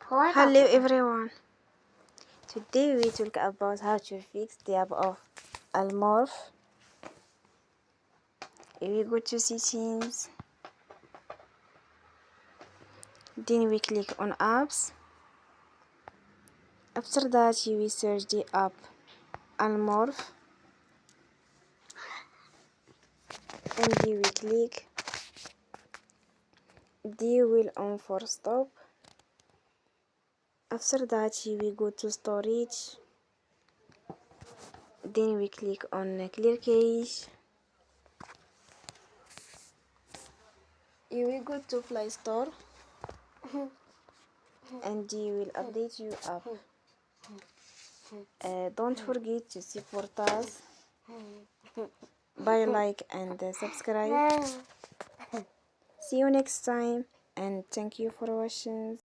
Hello everyone. Today we talk about how to fix the app of Morph. We go to settings, then we click on apps. After that we search the app Morph and we click the wheel on for stop. After that we go to storage, then we click on clear cache. We go to Play Store and we will update your app. Don't forget to support us by like and subscribe. See you next time and thank you for watching.